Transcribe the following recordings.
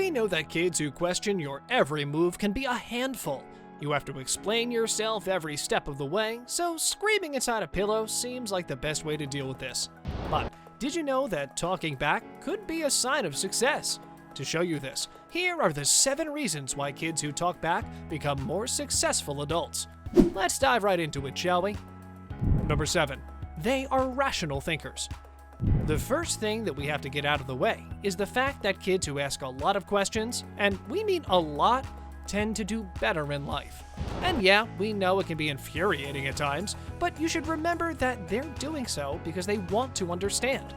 We know that kids who question your every move can be a handful. You have to explain yourself every step of the way, so screaming inside a pillow seems like the best way to deal with this. But did you know that talking back could be a sign of success? To show you this, here are the 7 reasons why kids who talk back become more successful adults. Let's dive right into it, shall we? Number 7. They are rational thinkers. The first thing that we have to get out of the way is the fact that kids who ask a lot of questions, and we mean a lot, tend to do better in life. And yeah, we know it can be infuriating at times, but you should remember that they're doing so because they want to understand.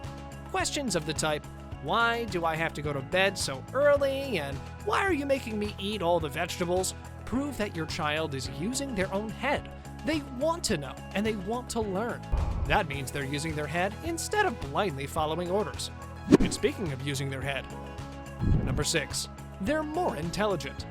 Questions of the type, why do I have to go to bed so early, and why are you making me eat all the vegetables, prove that your child is using their own head. They want to know, and they want to learn. That means they're using their head instead of blindly following orders. And speaking of using their head, Number 6. They're more intelligent.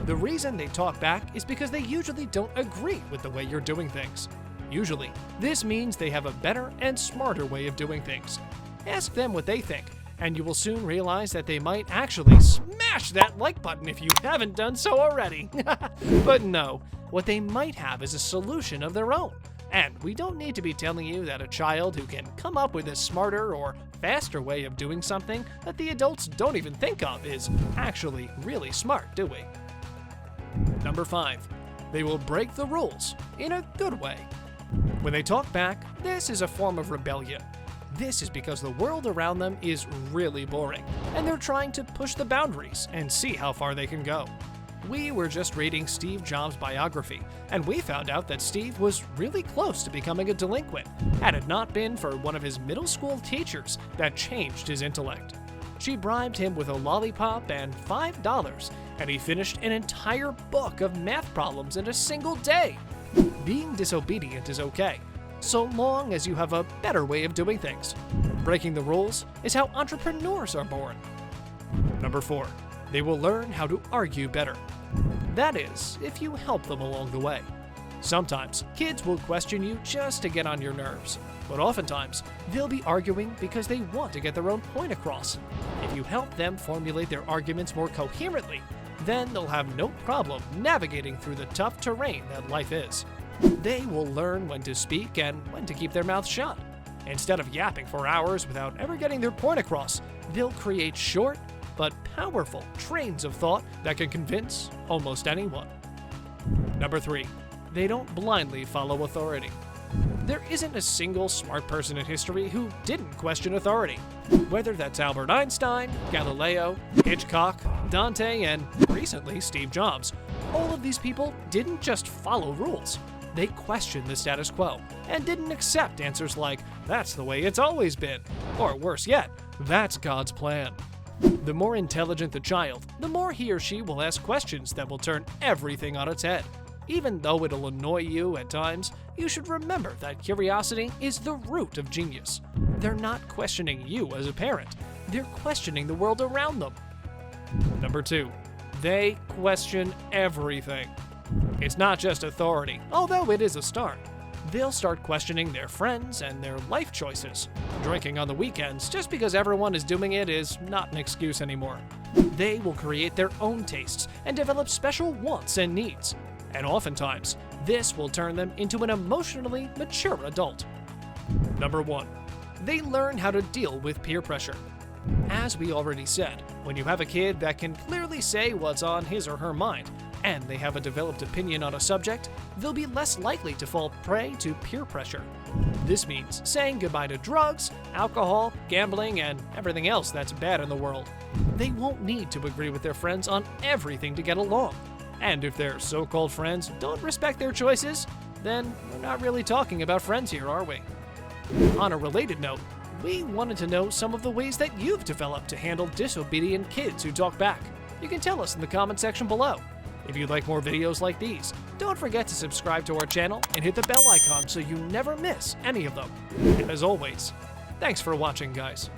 The reason they talk back is because they usually don't agree with the way you're doing things. Usually, this means they have a better and smarter way of doing things. Ask them what they think, and you will soon realize that they might actually smash that like button if you haven't done so already. But no, what they might have is a solution of their own. And we don't need to be telling you that a child who can come up with a smarter or faster way of doing something that the adults don't even think of is actually really smart, do we? Number 5. They will break the rules in a good way. When they talk back, this is a form of rebellion. This is because the world around them is really boring, and they're trying to push the boundaries and see how far they can go. We were just reading Steve Jobs' biography, and we found out that Steve was really close to becoming a delinquent, had it not been for one of his middle school teachers that changed his intellect. She bribed him with a lollipop and $5, and he finished an entire book of math problems in a single day. Being disobedient is okay, so long as you have a better way of doing things. Breaking the rules is how entrepreneurs are born. Number 4. They will learn how to argue better. That is, if you help them along the way. Sometimes, kids will question you just to get on your nerves, but oftentimes, they'll be arguing because they want to get their own point across. If you help them formulate their arguments more coherently, then they'll have no problem navigating through the tough terrain that life is. They will learn when to speak and when to keep their mouth shut. Instead of yapping for hours without ever getting their point across, they'll create short but powerful trains of thought that can convince almost anyone. Number 3. They don't blindly follow authority. There isn't a single smart person in history who didn't question authority. Whether that's Albert Einstein, Galileo, Hitchcock, Dante, and recently Steve Jobs, all of these people didn't just follow rules. They questioned the status quo and didn't accept answers like, "That's the way it's always been," or worse yet, "That's God's plan." The more intelligent the child, the more he or she will ask questions that will turn everything on its head. Even though it'll annoy you at times, you should remember that curiosity is the root of genius. They're not questioning you as a parent, they're questioning the world around them. Number 2. They question everything. It's not just authority, although it is a start. They'll start questioning their friends and their life choices. Drinking on the weekends just because everyone is doing it is not an excuse anymore. They will create their own tastes and develop special wants and needs. And oftentimes, this will turn them into an emotionally mature adult. Number 1. They learn how to deal with peer pressure. As we already said, when you have a kid that can clearly say what's on his or her mind, and they have a developed opinion on a subject, they'll be less likely to fall prey to peer pressure. This means saying goodbye to drugs, alcohol, gambling, and everything else that's bad in the world. They won't need to agree with their friends on everything to get along. And if their so-called friends don't respect their choices, then we're not really talking about friends here, are we? On a related note, we wanted to know some of the ways that you've developed to handle disobedient kids who talk back. You can tell us in the comment section below. If you'd like more videos like these, don't forget to subscribe to our channel and hit the bell icon so you never miss any of them. And as always, thanks for watching, guys.